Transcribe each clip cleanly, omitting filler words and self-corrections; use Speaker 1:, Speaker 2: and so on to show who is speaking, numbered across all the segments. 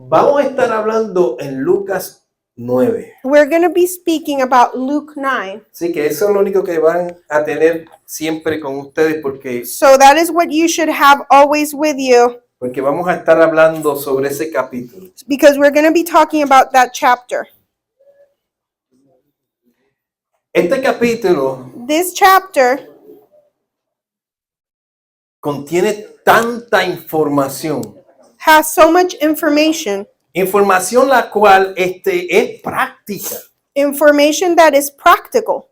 Speaker 1: Vamos a estar hablando en Lucas 9.
Speaker 2: We're going to be speaking about Luke 9.
Speaker 1: Así que eso es lo único que van a tener siempre con ustedes porque
Speaker 2: So that is what you should have always with you,
Speaker 1: vamos a estar hablando sobre ese capítulo.
Speaker 2: because we're going to be talking about that chapter.
Speaker 1: Este capítulo
Speaker 2: This chapter
Speaker 1: contiene tanta información.
Speaker 2: has so much information,
Speaker 1: Información la cual es práctica.
Speaker 2: information that is practical.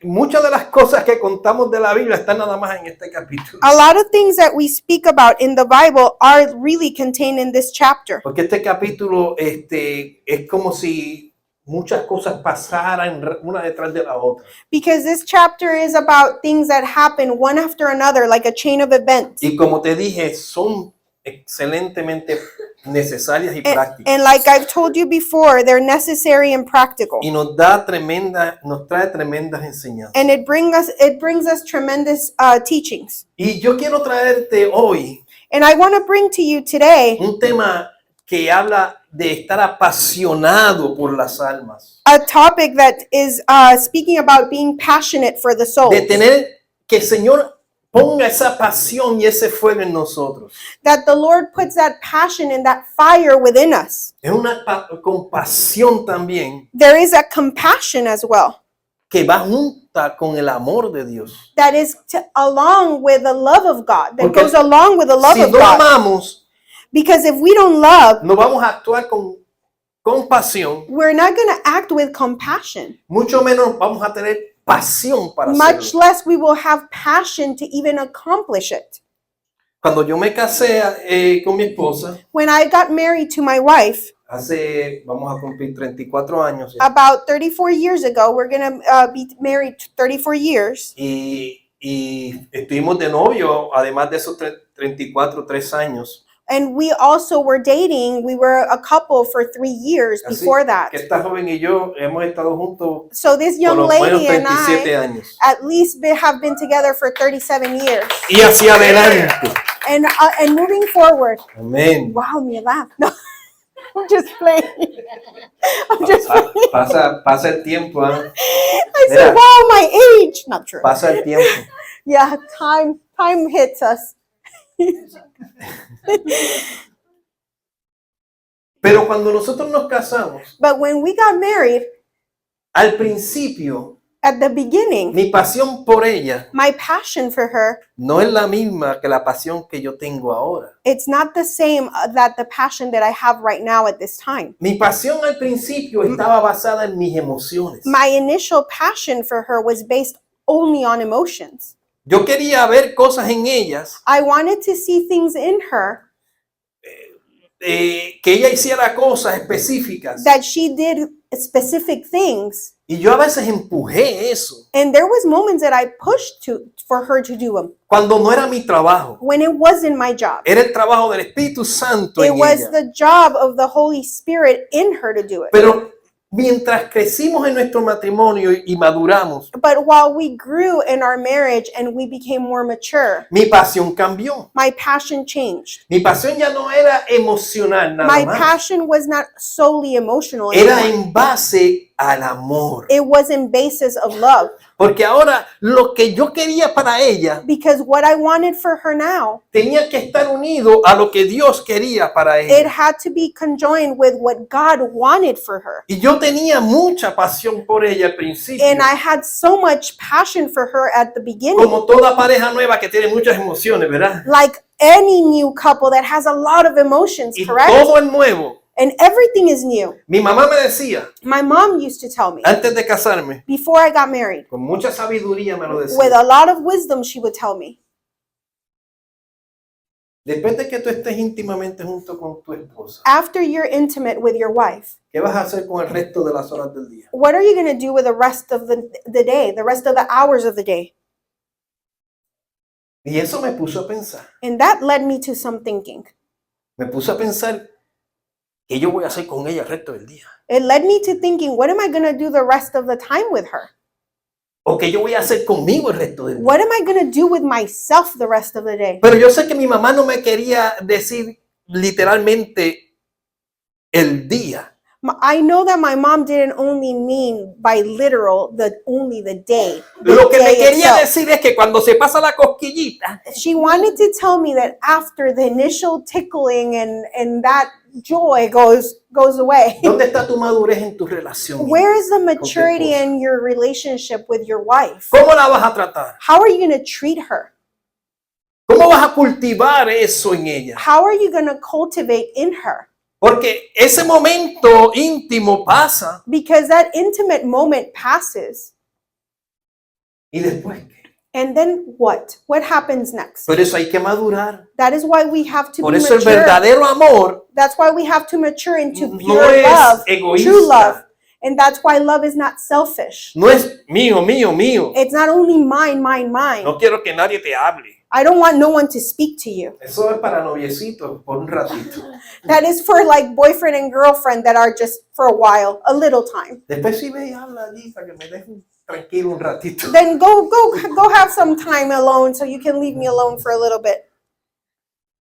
Speaker 1: Muchas de las cosas que contamos de la Biblia están nada más en este capítulo.
Speaker 2: A lot of things that we speak about in the Bible are really contained in this chapter,
Speaker 1: Porque este capítulo es como si muchas cosas pasaran una detrás de la otra.
Speaker 2: because this chapter is about things that happen one after another, like a chain of events.
Speaker 1: Y como te dije, son excelentemente necesarias y prácticas.
Speaker 2: And like I've told you before, they're necessary and practical.
Speaker 1: Y nos trae tremendas enseñanzas.
Speaker 2: And it brings us tremendous teachings.
Speaker 1: Y yo quiero traerte hoy
Speaker 2: And I want to bring to you today
Speaker 1: un tema que habla de estar apasionado por las almas.
Speaker 2: a topic that is speaking about being passionate for the soul.
Speaker 1: De tener que el Señor ponga esa pasión y ese fuego en nosotros.
Speaker 2: That the Lord puts that passion and that fire within us.
Speaker 1: Es una compasión también
Speaker 2: There is a compassion as well
Speaker 1: que va junta con el amor de Dios.
Speaker 2: that is along with the love of God, that
Speaker 1: Porque
Speaker 2: goes along with the love
Speaker 1: Si
Speaker 2: of
Speaker 1: no
Speaker 2: God.
Speaker 1: amamos,
Speaker 2: Because if we don't love,
Speaker 1: no vamos a actuar con compasión,
Speaker 2: we're not going to act with compassion.
Speaker 1: mucho menos vamos a tener pasión para
Speaker 2: Much
Speaker 1: hacerlo.
Speaker 2: less we will have passion to even accomplish it.
Speaker 1: Cuando yo me casé con mi esposa,
Speaker 2: When I got married to my wife,
Speaker 1: vamos a cumplir 34 años ya,
Speaker 2: about 34 years ago, we're going to be married 34 years.
Speaker 1: y estuvimos de novio, además de esos 34, 3 años.
Speaker 2: And we also were dating. We were a couple for 3 years
Speaker 1: Así
Speaker 2: before that.
Speaker 1: que esta joven y yo hemos estado juntos
Speaker 2: So this
Speaker 1: por
Speaker 2: young
Speaker 1: lo menos
Speaker 2: lady and
Speaker 1: 37
Speaker 2: I
Speaker 1: años.
Speaker 2: at least have been together for 37 years.
Speaker 1: Y hacia adelante.
Speaker 2: And moving forward.
Speaker 1: Amén.
Speaker 2: Wow, me laugh. No, I'm just playing. I'm just playing.
Speaker 1: Pasa el tiempo, ¿ah?
Speaker 2: I said,
Speaker 1: Mira.
Speaker 2: wow, my age. Not true.
Speaker 1: Pasa el tiempo.
Speaker 2: Yeah, time hits us.
Speaker 1: Pero cuando nosotros nos casamos,
Speaker 2: But when we got married,
Speaker 1: al principio,
Speaker 2: at the beginning,
Speaker 1: mi pasión por ella
Speaker 2: my passion for her,
Speaker 1: no es la misma que la pasión que yo tengo ahora.
Speaker 2: it's not the same that the passion that I have right now at this time.
Speaker 1: Mi pasión al principio estaba basada en mis emociones.
Speaker 2: My initial passion for her was based only on emotions.
Speaker 1: Yo quería ver cosas en ellas,
Speaker 2: I wanted to see things in her
Speaker 1: que ella hiciera cosas específicas.
Speaker 2: that she did specific things.
Speaker 1: Y yo a veces empujé eso
Speaker 2: And there was moments that I pushed for her to do them
Speaker 1: cuando no era mi trabajo.
Speaker 2: when it wasn't my job.
Speaker 1: Era el trabajo del Espíritu Santo
Speaker 2: It
Speaker 1: en
Speaker 2: was
Speaker 1: ella.
Speaker 2: the job of the Holy Spirit in her to do it.
Speaker 1: Pero mientras crecimos en nuestro matrimonio y maduramos,
Speaker 2: But while we grew in our marriage and we became more mature,
Speaker 1: mi pasión cambió.
Speaker 2: my passion changed.
Speaker 1: Mi pasión ya no era emocional nada
Speaker 2: My
Speaker 1: más.
Speaker 2: passion was not solely emotional
Speaker 1: Era
Speaker 2: anymore.
Speaker 1: en base al amor.
Speaker 2: It was in basis of love.
Speaker 1: Porque ahora lo que yo quería para ella
Speaker 2: Because what I wanted for her now,
Speaker 1: tenía que estar unido a lo que Dios quería para
Speaker 2: it
Speaker 1: ella.
Speaker 2: had to be conjoined with what God wanted for her.
Speaker 1: Y yo tenía mucha pasión por ella al principio.
Speaker 2: And I had so much passion for her at the beginning.
Speaker 1: Como toda pareja nueva que tiene muchas emociones, ¿verdad?
Speaker 2: Like any new couple that has a lot of emotions,
Speaker 1: Y
Speaker 2: correct?
Speaker 1: todo es nuevo.
Speaker 2: And everything is new.
Speaker 1: Mi mamá me decía,
Speaker 2: My mom used to tell me,
Speaker 1: antes de casarme,
Speaker 2: before I got married,
Speaker 1: con mucha sabiduría me lo
Speaker 2: with
Speaker 1: decía.
Speaker 2: a lot of wisdom, she would tell me,
Speaker 1: Después de que tú estés íntimamente junto con tu esposa,
Speaker 2: after you're intimate with your wife,
Speaker 1: ¿qué vas a hacer con el resto de las horas del día?
Speaker 2: what are you going to do with the rest of the day, the rest of the hours of the day?
Speaker 1: Y eso me puso a pensar.
Speaker 2: And that led me to some thinking.
Speaker 1: Me puso a pensar qué yo voy a hacer con ella el resto del día.
Speaker 2: It led me to thinking, what am I going to do the rest of the time with her?
Speaker 1: O qué yo voy a hacer conmigo el resto del día.
Speaker 2: What am I going to do with myself the rest of the day?
Speaker 1: Pero yo sé que mi mamá no me quería decir literalmente el día.
Speaker 2: I know that my mom didn't only mean by literal only the day. The
Speaker 1: Lo que me
Speaker 2: day
Speaker 1: quería
Speaker 2: itself.
Speaker 1: decir es que cuando se pasa la cosquillita,
Speaker 2: She wanted to tell me that after the initial tickling and that joy goes away.
Speaker 1: ¿dónde está tu madurez en tu relación?
Speaker 2: Where is the maturity
Speaker 1: esposa?
Speaker 2: in your relationship with your wife?
Speaker 1: ¿Cómo la vas a tratar?
Speaker 2: How are you going to treat her?
Speaker 1: ¿Cómo vas a cultivar eso en ella?
Speaker 2: How are you going to cultivate in her?
Speaker 1: Porque ese momento íntimo pasa
Speaker 2: Because that intimate moment passes.
Speaker 1: y después, ¿qué?
Speaker 2: And then what? What happens next?
Speaker 1: Por eso hay que madurar.
Speaker 2: That is why we have to
Speaker 1: Por
Speaker 2: be
Speaker 1: eso el
Speaker 2: mature.
Speaker 1: verdadero amor
Speaker 2: That's why we have to mature into
Speaker 1: no
Speaker 2: pure
Speaker 1: es
Speaker 2: love, true love.
Speaker 1: egoísta,
Speaker 2: And that's why love is not selfish.
Speaker 1: no es mío, mío, mío.
Speaker 2: It's not only mine, mine, mine.
Speaker 1: No quiero que nadie te hable.
Speaker 2: I don't want no one to speak to you.
Speaker 1: Eso es para noviecitos por un ratito.
Speaker 2: That is for like boyfriend and girlfriend that are just for a while, a little time.
Speaker 1: Después sí ve y habla allí para que me dejen tranquilo un ratito.
Speaker 2: Then go have some time alone so you can leave me alone for a little bit.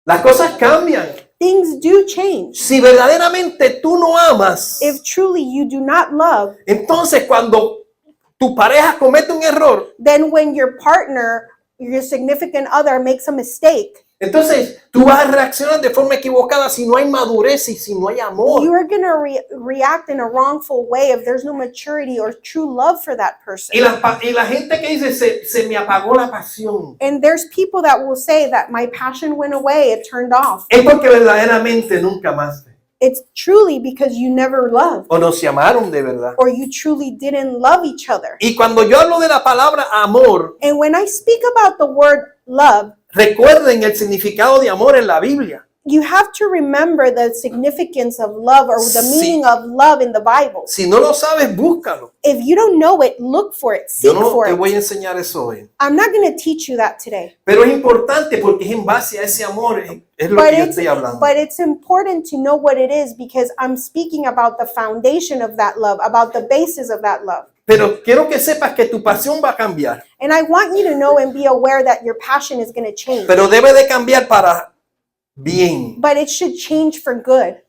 Speaker 1: Las cosas cambian.
Speaker 2: Things do change.
Speaker 1: Si verdaderamente tú no amas,
Speaker 2: If truly you do not love,
Speaker 1: entonces cuando tu pareja comete un error,
Speaker 2: then when your partner, your significant other makes a mistake,
Speaker 1: entonces tú vas a reaccionar de forma equivocada si no hay madurez y si no hay amor.
Speaker 2: you are going to react in a wrongful way if there's no maturity or true love for that person.
Speaker 1: Y la gente que dice, se me apagó la pasión,
Speaker 2: And there's people that will say that my passion went away, it turned off.
Speaker 1: es porque verdaderamente nunca amaste.
Speaker 2: It's truly because you never loved
Speaker 1: O no se amaron de verdad.
Speaker 2: or you truly didn't love each other.
Speaker 1: Y cuando yo hablo de la palabra amor,
Speaker 2: And when I speak about the word love,
Speaker 1: recuerden el significado de amor en la Biblia.
Speaker 2: you have to remember the significance of love or the
Speaker 1: Sí.
Speaker 2: meaning of love in the Bible.
Speaker 1: Si no lo sabes, búscalo.
Speaker 2: If you don't know it, look for it,
Speaker 1: Yo
Speaker 2: seek
Speaker 1: no
Speaker 2: for
Speaker 1: te
Speaker 2: it.
Speaker 1: voy a enseñar eso hoy.
Speaker 2: I'm not going to teach you that today.
Speaker 1: Pero es importante porque es en base a ese amor, es lo
Speaker 2: But
Speaker 1: que yo
Speaker 2: it's,
Speaker 1: estoy hablando.
Speaker 2: but it's important to know what it is because I'm speaking about the foundation of that love, about the basis of that love.
Speaker 1: Pero quiero que sepas que tu pasión va a cambiar.
Speaker 2: And I want you to know and be aware that your passion is going to change.
Speaker 1: Pero debe de cambiar para bien,
Speaker 2: But it should change for good,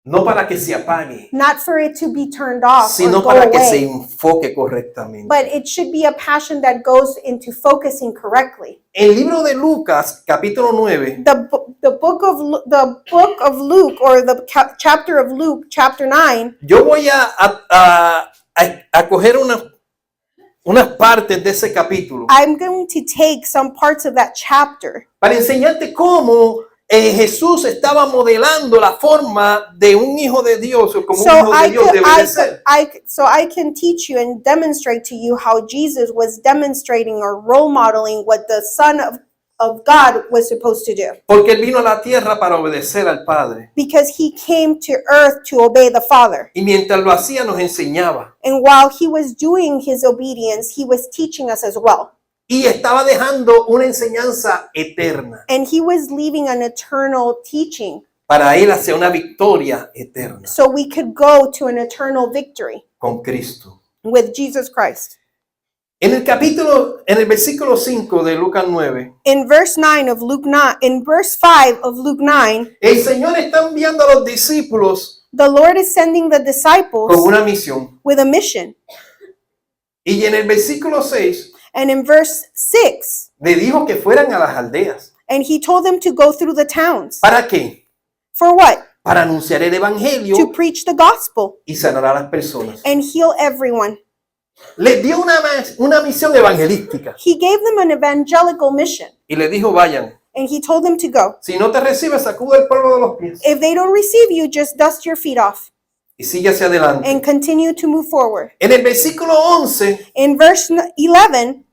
Speaker 1: no para que se apague,
Speaker 2: not for it to be turned off or
Speaker 1: sino
Speaker 2: go
Speaker 1: para que se
Speaker 2: away.
Speaker 1: enfoque correctamente.
Speaker 2: But it should be a passion that goes into focusing correctly.
Speaker 1: El libro de Lucas, capítulo 9,
Speaker 2: The book of Luke or the chapter of Luke, chapter 9,
Speaker 1: yo voy a coger unas partes de ese capítulo
Speaker 2: I'm going to take some parts of that chapter
Speaker 1: para enseñarte cómo Jesús estaba modelando la forma de un hijo de Dios o como un hijo de Dios debe de ser.
Speaker 2: so I can teach you and demonstrate to you how Jesus was demonstrating or role modeling what the Son of God was supposed to do.
Speaker 1: Porque él vino a la tierra para obedecer al Padre.
Speaker 2: Because he came to earth to obey the Father.
Speaker 1: Y mientras lo hacía nos enseñaba.
Speaker 2: And while he was doing his obedience, he was teaching us as well.
Speaker 1: Y estaba dejando una enseñanza eterna
Speaker 2: And he was leaving an eternal teaching
Speaker 1: para ir hacia una victoria eterna
Speaker 2: so we could go to an eternal victory
Speaker 1: con Cristo.
Speaker 2: with Jesus Christ.
Speaker 1: En el versículo 5 de Lucas 9,
Speaker 2: In verse 9 of Luke 9, in verse 5 of Luke 9,
Speaker 1: el Señor está enviando a los discípulos
Speaker 2: the Lord is sending the
Speaker 1: con
Speaker 2: disciples
Speaker 1: una misión.
Speaker 2: with a mission.
Speaker 1: Y en el versículo 6
Speaker 2: And in verse 6,
Speaker 1: le dijo que fueran a las aldeas.
Speaker 2: and he told them to go through the towns.
Speaker 1: ¿Para qué?
Speaker 2: For what?
Speaker 1: Para anunciar el evangelio
Speaker 2: To preach the gospel
Speaker 1: y sanar a las personas.
Speaker 2: and heal everyone.
Speaker 1: Les dio una misión evangelística
Speaker 2: He gave them an evangelical mission,
Speaker 1: y les dijo, vayan.
Speaker 2: and he told them to go.
Speaker 1: Si no te recibes, sacude el polvo de los pies
Speaker 2: If they don't receive you, just dust your feet off
Speaker 1: y sigue hacia adelante.
Speaker 2: and continue to move forward.
Speaker 1: En el versículo 11,
Speaker 2: In verse 11,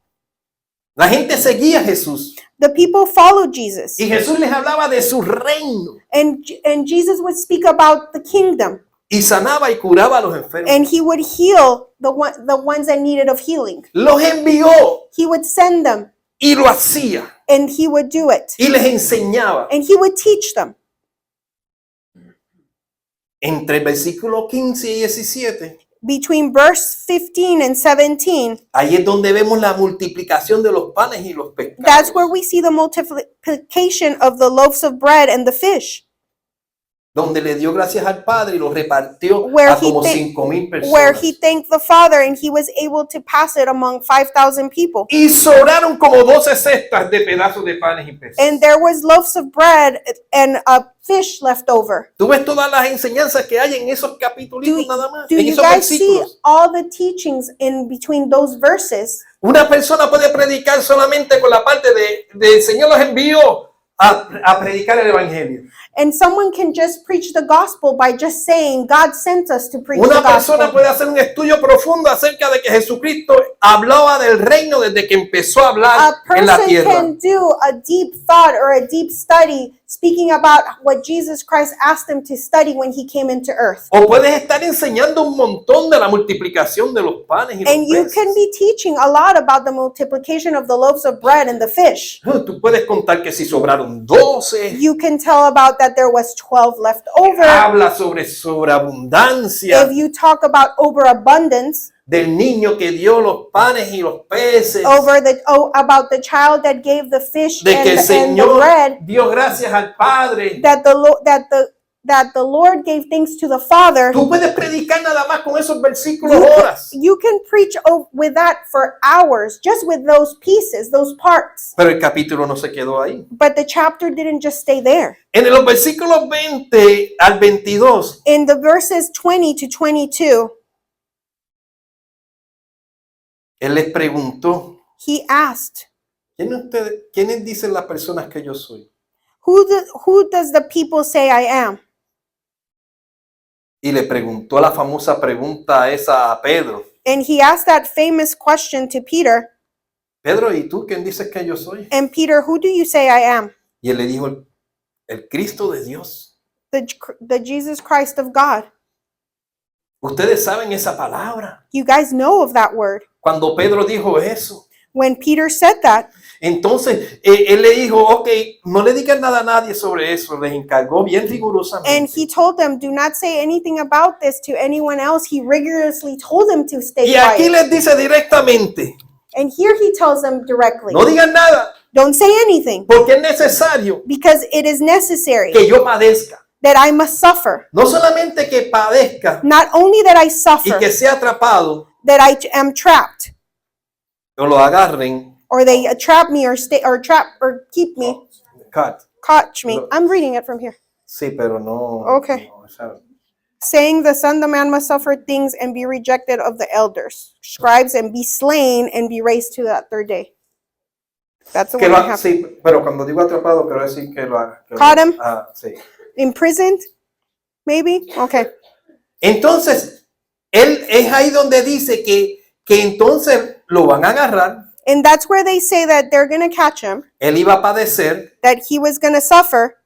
Speaker 1: la gente seguía a Jesús
Speaker 2: the people followed Jesus,
Speaker 1: y Jesús les hablaba de su reino
Speaker 2: and Jesus would speak about the kingdom,
Speaker 1: y sanaba y curaba a los enfermos.
Speaker 2: and he would heal the ones that needed of healing.
Speaker 1: Los envió
Speaker 2: He would send them,
Speaker 1: y lo hacía
Speaker 2: and he would do it,
Speaker 1: y les enseñaba.
Speaker 2: and he would teach them.
Speaker 1: Entre el versículo 15 y 17,
Speaker 2: Between verse 15 and 17,
Speaker 1: ahí es donde vemos la multiplicación de los panes y los pescados.
Speaker 2: that's where we see the multiplication of the loaves of bread and the fish.
Speaker 1: donde le dio gracias al Padre y lo repartió
Speaker 2: Where
Speaker 1: a
Speaker 2: he
Speaker 1: como
Speaker 2: thank-
Speaker 1: 5,000
Speaker 2: where
Speaker 1: personas.
Speaker 2: he thanked the Father and he was able to pass it among 5,000 people.
Speaker 1: Y sobraron como 12 cestas de pedazos de panes y peces.
Speaker 2: And there was loaves of bread and a fish left over.
Speaker 1: Tú ves todas las enseñanzas que hay en esos capítulos nada más,
Speaker 2: Do
Speaker 1: en
Speaker 2: you
Speaker 1: esos
Speaker 2: guys see
Speaker 1: versículos.
Speaker 2: all the teachings in between those verses?
Speaker 1: Una persona puede predicar solamente con la parte de el Señor los envió a predicar el Evangelio.
Speaker 2: And someone can just preach the gospel by just saying, God sent us to preach the
Speaker 1: Una persona
Speaker 2: gospel.
Speaker 1: puede hacer un estudio profundo acerca de que Jesucristo hablaba del reino desde que empezó a
Speaker 2: A
Speaker 1: hablar en la
Speaker 2: person
Speaker 1: tierra.
Speaker 2: can do a deep thought or a deep study speaking about what Jesus Christ asked them to study when he came into earth.
Speaker 1: O puedes estar enseñando un montón de la multiplicación de los panes y los
Speaker 2: And you
Speaker 1: peces.
Speaker 2: can be teaching a lot about the multiplication of the loaves of bread and the fish.
Speaker 1: Tú puedes contar que si sobraron 12.
Speaker 2: You can tell about that there was 12 left over.
Speaker 1: Habla sobre sobreabundancia
Speaker 2: If you talk about overabundance,
Speaker 1: del niño que dio los panes y los peces.
Speaker 2: about the child that gave the fish
Speaker 1: De que el
Speaker 2: and the
Speaker 1: Señor
Speaker 2: bread,
Speaker 1: dio gracias al Padre.
Speaker 2: that the Lord gave thanks to the Father.
Speaker 1: Tú puedes predicar nada más con esos versículos
Speaker 2: You
Speaker 1: horas.
Speaker 2: can preach with that for hours, just with those pieces, those parts.
Speaker 1: Pero el capítulo no se quedó ahí.
Speaker 2: But the chapter didn't just stay there.
Speaker 1: En los versículos 20 al 22,
Speaker 2: In the verses 20 to 22,
Speaker 1: Él les preguntó,
Speaker 2: he asked,
Speaker 1: ¿quiénes dicen las personas que yo soy?
Speaker 2: who does the people say I am?
Speaker 1: Y le preguntó la famosa pregunta esa a Pedro.
Speaker 2: And he asked that famous question to Peter.
Speaker 1: Pedro, ¿y tú quién dices que yo soy?
Speaker 2: And Peter, who do you say I am?
Speaker 1: Y él le dijo, el Cristo de Dios.
Speaker 2: The Jesus Christ of God.
Speaker 1: Ustedes saben esa palabra.
Speaker 2: You guys know of that word.
Speaker 1: Cuando Pedro dijo eso,
Speaker 2: When Peter said that,
Speaker 1: entonces él le dijo, ok, no le digan nada a nadie sobre eso. Les encargó bien
Speaker 2: and
Speaker 1: rigurosamente.
Speaker 2: he told them, do not say anything about this to anyone else. He rigorously told them to stay
Speaker 1: Y aquí
Speaker 2: quiet.
Speaker 1: les dice directamente,
Speaker 2: And here he tells them directly,
Speaker 1: no digan nada,
Speaker 2: don't say anything,
Speaker 1: porque es necesario
Speaker 2: because it is necessary
Speaker 1: que yo padezca.
Speaker 2: that I must suffer.
Speaker 1: No solamente que padezca
Speaker 2: Not only that I
Speaker 1: y
Speaker 2: suffer,
Speaker 1: que sea atrapado
Speaker 2: that I am trapped,
Speaker 1: o lo agarren.
Speaker 2: or they trap me or keep me,
Speaker 1: Cut.
Speaker 2: catch me.
Speaker 1: No.
Speaker 2: I'm reading it from here.
Speaker 1: Sí, pero no.
Speaker 2: Okay.
Speaker 1: no, o sea,
Speaker 2: Saying the Son of the Man must suffer things and be rejected of the elders, scribes, and be slain and be raised to that third day. That's the
Speaker 1: que
Speaker 2: one
Speaker 1: lo
Speaker 2: I
Speaker 1: ha-
Speaker 2: have.
Speaker 1: sí, pero cuando digo atrapado, quiero decir que lo haga.
Speaker 2: Caught him?
Speaker 1: Sí.
Speaker 2: Imprisoned, maybe? Okay.
Speaker 1: Entonces, él es ahí donde dice que entonces lo van a agarrar.
Speaker 2: And that's where they say that they're going to catch him,
Speaker 1: Él iba a padecer,
Speaker 2: that he was going to suffer,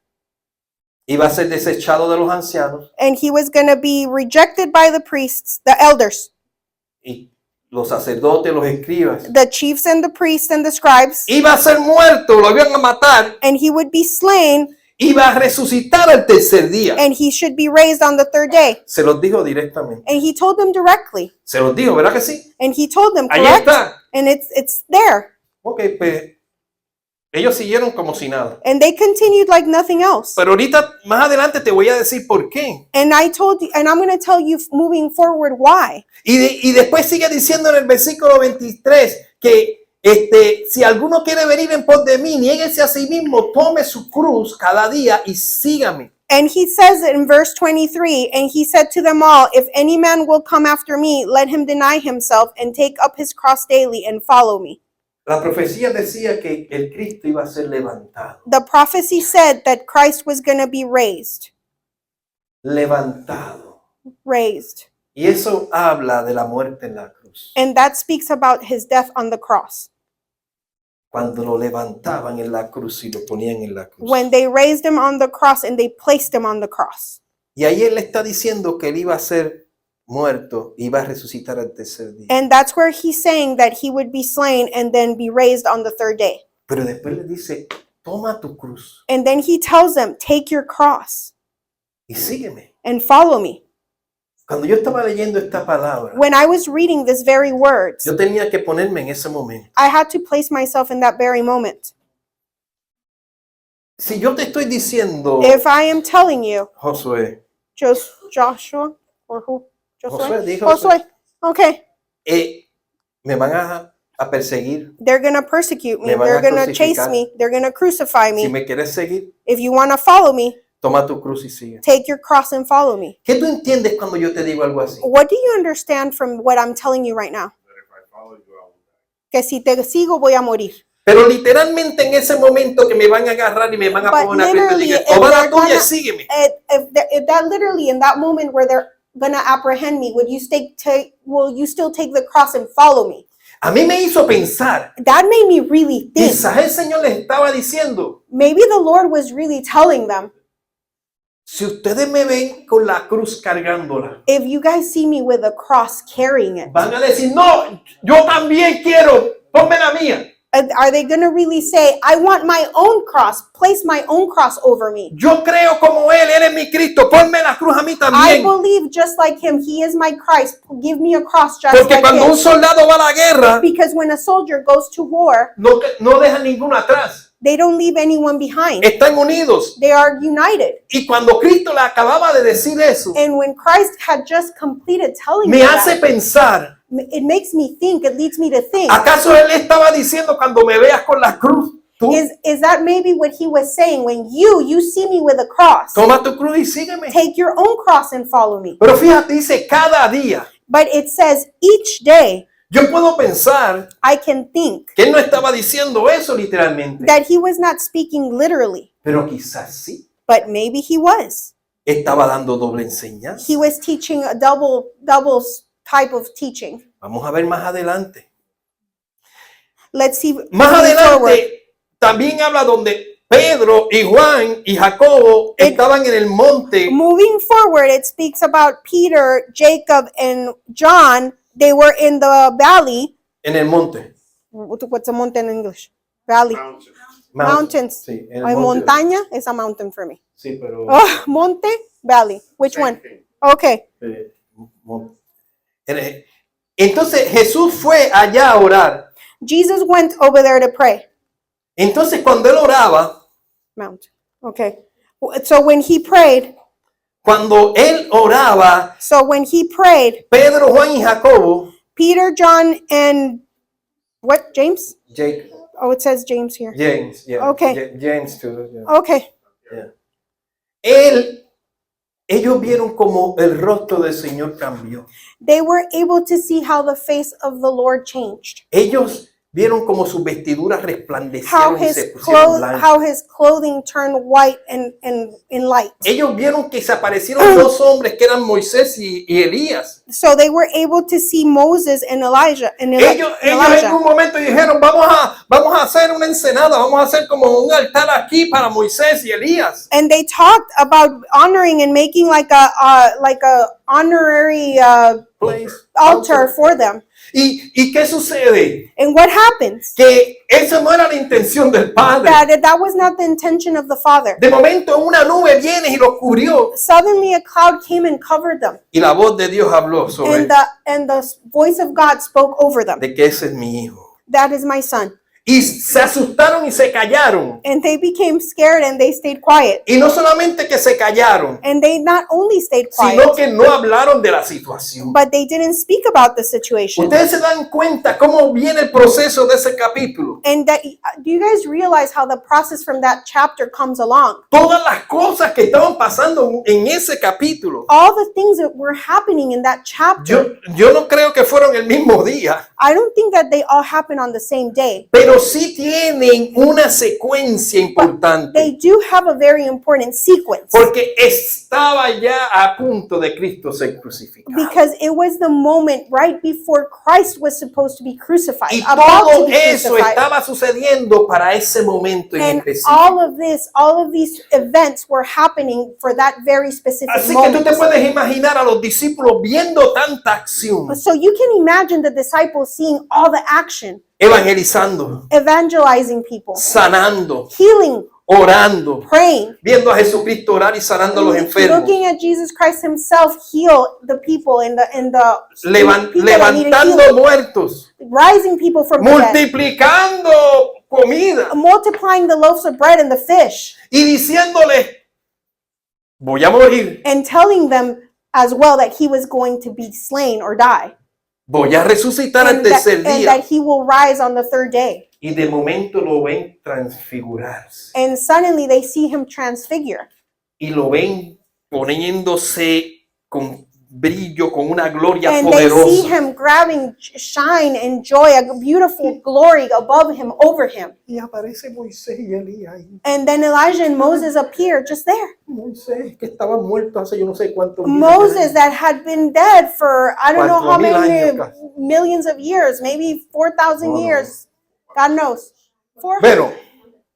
Speaker 1: iba a ser desechado de los ancianos
Speaker 2: and he was going to be rejected by the priests, the elders,
Speaker 1: y los sacerdotes, los escribas.
Speaker 2: the chiefs and the priests and the scribes,
Speaker 1: Iba a ser muerto, lo iban a matar,
Speaker 2: and he would be slain,
Speaker 1: iba a resucitar al tercer día.
Speaker 2: and he should be raised on the third day.
Speaker 1: Se los dijo directamente.
Speaker 2: And he told them directly,
Speaker 1: Se los dijo, ¿verdad que sí?
Speaker 2: and he told them,
Speaker 1: Ahí
Speaker 2: correct?
Speaker 1: está.
Speaker 2: And it's there.
Speaker 1: Ok, pues ellos siguieron como si nada.
Speaker 2: And they continued like nothing else.
Speaker 1: Pero ahorita, más adelante te voy a decir por qué.
Speaker 2: And I told you, and I'm going to tell you moving forward why.
Speaker 1: Y después sigue diciendo en el versículo 23 que si alguno quiere venir en pos de mí, niéguese a sí mismo, tome su cruz cada día y sígame.
Speaker 2: And he says it in verse 23, and he said to them all, if any man will come after me, let him deny himself and take up his cross daily and follow me.
Speaker 1: La profecía decía que el Cristo iba a ser levantado.
Speaker 2: The prophecy said that Christ was going to be raised.
Speaker 1: Levantado. Y eso habla de la muerte en la cruz.
Speaker 2: And that speaks about his death on the cross.
Speaker 1: Cuando lo levantaban en la cruz y lo ponían en la cruz.
Speaker 2: When they raised him on the cross and they placed him on the cross.
Speaker 1: Y ahí él está diciendo que él iba a ser muerto, iba a resucitar al tercer día.
Speaker 2: And that's where he's saying that he would be slain and then be raised on the third day.
Speaker 1: Pero después le dice, toma tu cruz
Speaker 2: And then he tells them, take your cross
Speaker 1: y sígueme.
Speaker 2: and follow me.
Speaker 1: Cuando yo estaba leyendo esta palabra,
Speaker 2: When I was reading this very words,
Speaker 1: yo tenía que ponerme en ese momento.
Speaker 2: I had to place myself in that very moment.
Speaker 1: Si yo te estoy diciendo,
Speaker 2: If I am telling you,
Speaker 1: Josué,
Speaker 2: Joshua, or who?
Speaker 1: Josué, di
Speaker 2: Josué. Okay.
Speaker 1: me van a perseguir.
Speaker 2: They're going to persecute me.
Speaker 1: Me van
Speaker 2: They're
Speaker 1: a
Speaker 2: going to chase
Speaker 1: crucificar.
Speaker 2: me. They're going to crucify
Speaker 1: Si
Speaker 2: me.
Speaker 1: me quieres seguir,
Speaker 2: If you want to follow me,
Speaker 1: toma tu cruz y sigue.
Speaker 2: take your cross and follow me.
Speaker 1: ¿Qué tú entiendes cuando yo te digo algo así?
Speaker 2: What do you understand from what I'm telling you right now? Que si te sigo voy a morir.
Speaker 1: Pero literalmente en ese momento que me van a agarrar y me van a
Speaker 2: But
Speaker 1: poner una cruz y
Speaker 2: literally,
Speaker 1: digan,
Speaker 2: if
Speaker 1: toma la
Speaker 2: they're
Speaker 1: tuya y
Speaker 2: gonna-
Speaker 1: sígueme.
Speaker 2: If that literally in that moment where they're gonna apprehend me, will you still take the cross and follow me?
Speaker 1: A mí me hizo pensar,
Speaker 2: That made me really think.
Speaker 1: quizás el Señor les estaba diciendo,
Speaker 2: Maybe the Lord was really telling them,
Speaker 1: si ustedes me ven con la cruz cargándola,
Speaker 2: if you guys see me with a cross carrying it,
Speaker 1: van a decir, no, yo también quiero, ponme la mía.
Speaker 2: are they gonna really say, I want my own cross, place my own cross over me?
Speaker 1: Yo creo como Él es mi Cristo, ponme la cruz a mí
Speaker 2: I
Speaker 1: también.
Speaker 2: believe just like him, he is my Christ. Give me a cross just
Speaker 1: Porque
Speaker 2: like
Speaker 1: cuando
Speaker 2: him.
Speaker 1: un soldado va a la guerra,
Speaker 2: Because when a soldier goes to war,
Speaker 1: no deja ninguno atrás.
Speaker 2: they don't leave anyone behind.
Speaker 1: Están unidos.
Speaker 2: They are united.
Speaker 1: Y cuando Cristo le acababa de decir eso,
Speaker 2: And when Christ had just completed telling me
Speaker 1: me hace
Speaker 2: that,
Speaker 1: pensar,
Speaker 2: it makes me think, it leads me to think,
Speaker 1: ¿acaso Él estaba diciendo cuando me veas con la cruz? Tú
Speaker 2: is that maybe what he was saying? When you see me with a cross,
Speaker 1: toma tu cruz y sígueme.
Speaker 2: take your own cross and follow me.
Speaker 1: Pero fíjate, dice cada día.
Speaker 2: But it says each day
Speaker 1: Yo puedo pensar
Speaker 2: I can think
Speaker 1: que Él no estaba diciendo eso literalmente,
Speaker 2: that he was not speaking literally,
Speaker 1: pero quizás sí.
Speaker 2: but maybe he was.
Speaker 1: Estaba dando doble enseñanza.
Speaker 2: He was teaching a double type of teaching.
Speaker 1: Vamos a ver más adelante.
Speaker 2: Let's see.
Speaker 1: Más
Speaker 2: moving forward.
Speaker 1: adelante también habla donde Pedro y Juan y Jacobo estaban en el monte.
Speaker 2: Moving forward, it speaks about Peter, Jacob, and John. They were in the valley.
Speaker 1: En el monte.
Speaker 2: What's a mountain in English? Valley. Mountains.
Speaker 1: Sí, en el
Speaker 2: Ay,
Speaker 1: monte.
Speaker 2: montaña is a mountain for me.
Speaker 1: Sí, pero
Speaker 2: Oh, monte, valley. Which one? Okay.
Speaker 1: mon- Entonces Jesús fue allá a orar.
Speaker 2: Jesus went over there to pray.
Speaker 1: Entonces cuando él oraba,
Speaker 2: Mount. Okay. So when he prayed,
Speaker 1: cuando él oraba, Pedro, Juan y Jacobo,
Speaker 2: Peter, John, and what? James?
Speaker 1: Jake,
Speaker 2: Oh, it says James here.
Speaker 1: James, yeah,
Speaker 2: Okay.
Speaker 1: James too, yeah,
Speaker 2: Okay.
Speaker 1: yeah. Ellos vieron como el rostro del Señor cambió.
Speaker 2: They were able to see how the face of the Lord changed.
Speaker 1: Ellos vieron como sus vestiduras resplandecieron y se pusieron blancas.
Speaker 2: How his clothing turned white and in light.
Speaker 1: Ellos vieron que se aparecieron dos hombres que eran Moisés y Elías.
Speaker 2: So they were able to see Moses and Elijah.
Speaker 1: Ellos en un momento dijeron, vamos a hacer una ensenada, vamos a hacer como un altar aquí para Moisés y Elías.
Speaker 2: And they talked about honoring and making like a honorary
Speaker 1: Place.
Speaker 2: altar for them.
Speaker 1: ¿Y qué sucede?
Speaker 2: And what happens?
Speaker 1: Que esa no era la intención del Padre.
Speaker 2: That was not the intention of the Father.
Speaker 1: De momento una nube viene y los cubrió.
Speaker 2: Suddenly a cloud came and covered them.
Speaker 1: Y la voz de Dios habló sobre
Speaker 2: And the voice of God spoke over them.
Speaker 1: de que ese es mi hijo.
Speaker 2: That is my son.
Speaker 1: Y se asustaron y se callaron.
Speaker 2: And they became scared and they stayed quiet.
Speaker 1: Y no solamente que se callaron,
Speaker 2: And they not only stayed
Speaker 1: sino
Speaker 2: quiet,
Speaker 1: que no hablaron de la situación.
Speaker 2: but they didn't speak about the situation.
Speaker 1: Ustedes se dan cuenta cómo viene el proceso de ese capítulo.
Speaker 2: And that, do you guys realize how the process from that chapter comes along?
Speaker 1: Todas las cosas que estaban pasando en ese capítulo.
Speaker 2: All the things that were happening in that chapter,
Speaker 1: Yo no creo que fueron el mismo día,
Speaker 2: I don't think that they all happen on the same day.
Speaker 1: pero sí tienen una secuencia
Speaker 2: They
Speaker 1: importante,
Speaker 2: do have a very important sequence
Speaker 1: porque estaba ya a punto de Cristo ser crucificado.
Speaker 2: because it was the moment right before Christ was supposed to be crucified,
Speaker 1: Y
Speaker 2: about to
Speaker 1: todo
Speaker 2: be
Speaker 1: eso
Speaker 2: crucified.
Speaker 1: estaba sucediendo para ese momento en
Speaker 2: And
Speaker 1: específico.
Speaker 2: all of these events were happening for that very specific
Speaker 1: Así que tú
Speaker 2: moment.
Speaker 1: te puedes imaginar a los discípulos viendo tanta acción,
Speaker 2: So you can imagine the disciples seeing all the action,
Speaker 1: evangelizando,
Speaker 2: evangelizing people,
Speaker 1: sanando,
Speaker 2: healing,
Speaker 1: orando,
Speaker 2: praying,
Speaker 1: viendo a Jesucristo orar y sanando a los enfermos,
Speaker 2: looking at Jesus Christ himself heal the people and the people that needed
Speaker 1: levantando
Speaker 2: healing,
Speaker 1: muertos,
Speaker 2: rising people from the dead,
Speaker 1: multiplicando comida
Speaker 2: multiplying the loaves of bread and the fish,
Speaker 1: y diciéndole, voy a morir,
Speaker 2: and telling them as well that he was going to be slain or die,
Speaker 1: voy a resucitar al
Speaker 2: and that,
Speaker 1: tercer
Speaker 2: and
Speaker 1: día.
Speaker 2: that he will rise on the third day.
Speaker 1: Y de momento lo ven transfigurarse
Speaker 2: And suddenly they see him transfigure.
Speaker 1: y lo ven poniéndose con brillo, con una gloria
Speaker 2: And they see
Speaker 1: poderosa.
Speaker 2: him grabbing shine and joy, a beautiful glory above him, over him.
Speaker 1: Y aparece Moisés y Elías ahí.
Speaker 2: And then Elijah and Moses appear just there.
Speaker 1: Moisés, que estaba muerto hace yo no sé cuántos
Speaker 2: Moses that had been dead for I don't know how
Speaker 1: 4,000
Speaker 2: many
Speaker 1: años casi.
Speaker 2: millions of years, maybe 4,000
Speaker 1: No.
Speaker 2: years. God knows.
Speaker 1: Pero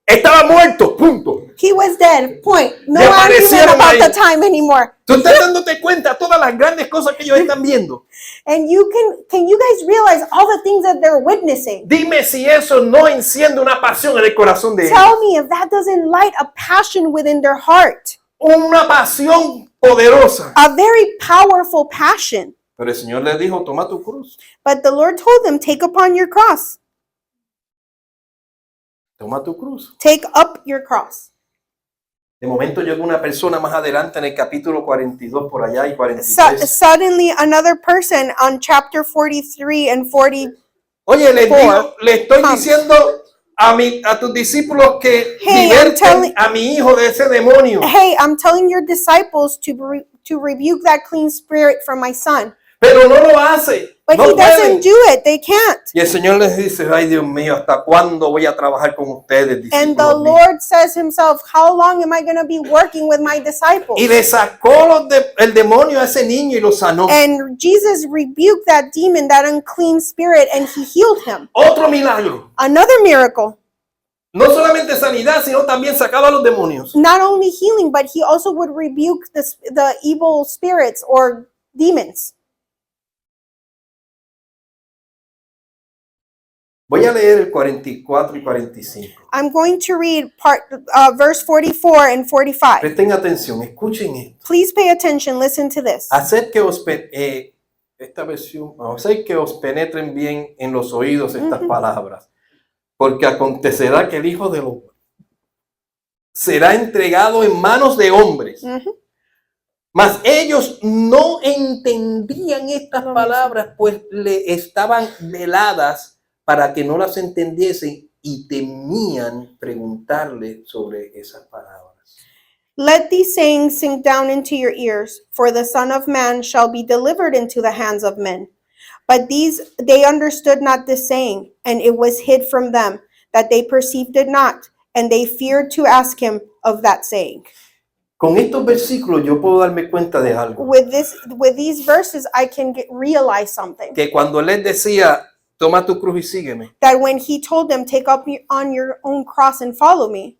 Speaker 1: estaba muerto, punto.
Speaker 2: He was dead. Point. No
Speaker 1: Le
Speaker 2: argument
Speaker 1: aparecieron
Speaker 2: about
Speaker 1: ahí.
Speaker 2: the time anymore.
Speaker 1: Tú estás dándote cuenta de todas las grandes cosas que ellos están viendo.
Speaker 2: And you can you guys realize all the things that they're witnessing?
Speaker 1: Dime si eso no enciende una pasión en el corazón de ellos.
Speaker 2: Tell me if that doesn't light a passion within their heart.
Speaker 1: Una pasión poderosa.
Speaker 2: A very powerful passion.
Speaker 1: Pero el Señor les dijo, toma tu cruz.
Speaker 2: But the Lord told them, take upon your cross.
Speaker 1: Toma tu cruz.
Speaker 2: Take up your cross.
Speaker 1: De momento llegó una persona más adelante en el capítulo 42 por allá y 43.
Speaker 2: Suddenly another person on chapter 43 and 40.
Speaker 1: Oye, le estoy
Speaker 2: comes.
Speaker 1: diciendo a tus discípulos que
Speaker 2: Hey,
Speaker 1: liberten
Speaker 2: I'm telling-
Speaker 1: a mi hijo de ese demonio.
Speaker 2: Hey, I'm telling your disciples to rebuke that clean spirit from my son.
Speaker 1: Pero no lo hace.
Speaker 2: But
Speaker 1: No
Speaker 2: he
Speaker 1: pueden.
Speaker 2: doesn't do it. They can't.
Speaker 1: Y el Señor les dice, ay Dios mío, ¿hasta cuándo voy a trabajar con ustedes,
Speaker 2: And the
Speaker 1: discípulos míos?
Speaker 2: Lord says himself, how long am I going to be working with my disciples?
Speaker 1: Y le sacó el demonio a ese niño y lo sanó.
Speaker 2: And Jesus rebuked that demon, that unclean spirit, and he healed him.
Speaker 1: Otro milagro.
Speaker 2: Another miracle.
Speaker 1: No solamente sanidad, sino también sacaba a los demonios.
Speaker 2: Not only healing, but he also would rebuke the evil spirits or demons.
Speaker 1: Voy a leer el 44 y 45.
Speaker 2: I'm going to read verse 44 and 45.
Speaker 1: Presten atención, escuchen esto.
Speaker 2: Please pay attention. Listen to this.
Speaker 1: Haced que os penetren bien en los oídos estas palabras, porque acontecerá que el Hijo del Hombre será entregado en manos de hombres.
Speaker 2: Mhm.
Speaker 1: Mas ellos no entendían estas palabras, pues le estaban veladas para que no las entendiesen y temían preguntarle sobre esas palabras.
Speaker 2: Let these sayings sink down into your ears, for the Son of Man shall be delivered into the hands of men. But they understood not this saying, and it was hid from them, that they perceived it not, and they feared to ask him of that saying.
Speaker 1: Con estos versículos yo puedo darme cuenta de algo.
Speaker 2: With these verses, I can realize something.
Speaker 1: Que cuando él les decía, toma tu cruz y sígueme.
Speaker 2: That when he told them, take up on your own cross and follow me,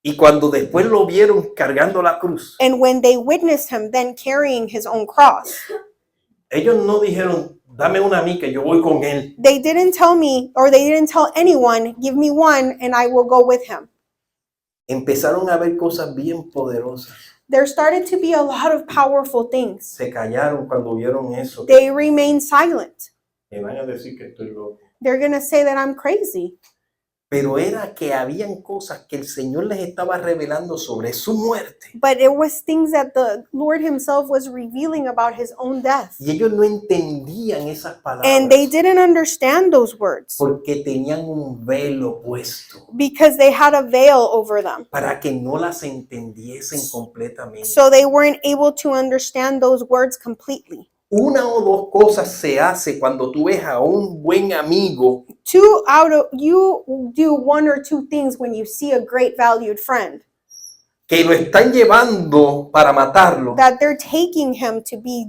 Speaker 1: Y cuando después lo vieron cargando la cruz,
Speaker 2: and when they witnessed him then carrying his own cross,
Speaker 1: ellos no dijeron, dame una a mí que yo voy con él.
Speaker 2: they didn't tell me, or they didn't tell anyone, give me one and I will go with him.
Speaker 1: Empezaron a ver cosas bien poderosas.
Speaker 2: There started to be a lot of powerful things.
Speaker 1: Se callaron cuando vieron eso.
Speaker 2: They remained silent.
Speaker 1: Me van a decir que estoy loco.
Speaker 2: They're going to say that I'm crazy.
Speaker 1: Pero era que habían cosas que el Señor les estaba revelando sobre su muerte.
Speaker 2: But it was things that the Lord himself was revealing about his own death.
Speaker 1: Y ellos no entendían esas palabras.
Speaker 2: And they didn't understand those words
Speaker 1: Porque tenían un velo puesto
Speaker 2: because they had a veil over them.
Speaker 1: para que no las entendiesen completamente.
Speaker 2: So they weren't able to understand those words completely.
Speaker 1: Una o dos cosas se hace cuando tú ves a un buen amigo
Speaker 2: You do one or two things when you see a great valued friend,
Speaker 1: que lo están llevando para matarlo.
Speaker 2: that they're taking him to be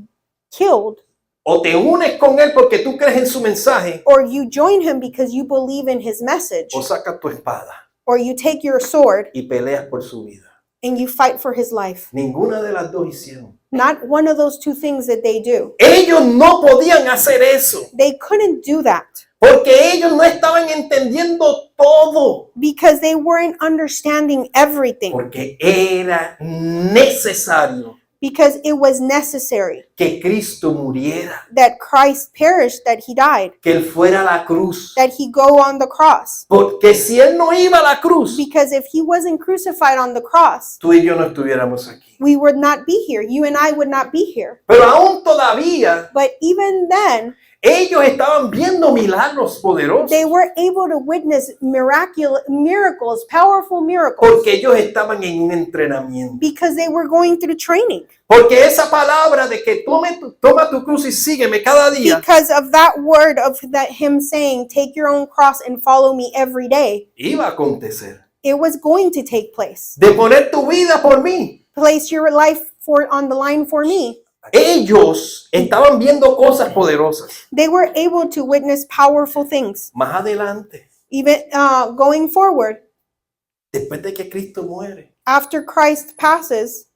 Speaker 2: killed,
Speaker 1: O te unes con él porque tú crees en su mensaje,
Speaker 2: or you join him because you believe in his message,
Speaker 1: o sacas tu espada
Speaker 2: or you take your sword
Speaker 1: y peleas por su vida.
Speaker 2: and you fight for his life.
Speaker 1: Ninguna de las dos hicieron.
Speaker 2: Not one of those two things that they do.
Speaker 1: Ellos no podían hacer eso
Speaker 2: They couldn't do that
Speaker 1: porque ellos no estaban entendiendo todo.
Speaker 2: because they weren't understanding everything.
Speaker 1: Porque era necesario
Speaker 2: because it was necessary
Speaker 1: que Cristo muriera,
Speaker 2: that Christ perished, that he died,
Speaker 1: que Él fuera a la cruz.
Speaker 2: that he go on the cross.
Speaker 1: Porque si Él no iba a la cruz,
Speaker 2: Because if he wasn't crucified on the cross,
Speaker 1: tú y yo no estuviéramos aquí.
Speaker 2: we would not be here. You and I would not be here.
Speaker 1: Pero aún todavía,
Speaker 2: But even then,
Speaker 1: ellos estaban viendo milagros poderosos.
Speaker 2: they were able to witness miracles, powerful miracles,
Speaker 1: Porque ellos estaban en un entrenamiento.
Speaker 2: because they were going through training.
Speaker 1: Porque esa palabra de que toma tu cruz y sígueme cada día,
Speaker 2: Because of that word of that him saying, take your own cross and follow me every day,
Speaker 1: iba a acontecer.
Speaker 2: it was going to take place.
Speaker 1: De poner tu vida por mí.
Speaker 2: Place your life on the line for me.
Speaker 1: Ellos estaban viendo cosas poderosas.
Speaker 2: They were able to witness powerful things.
Speaker 1: Más adelante,
Speaker 2: Even going forward,
Speaker 1: después de que Cristo muere,
Speaker 2: after Christ passes,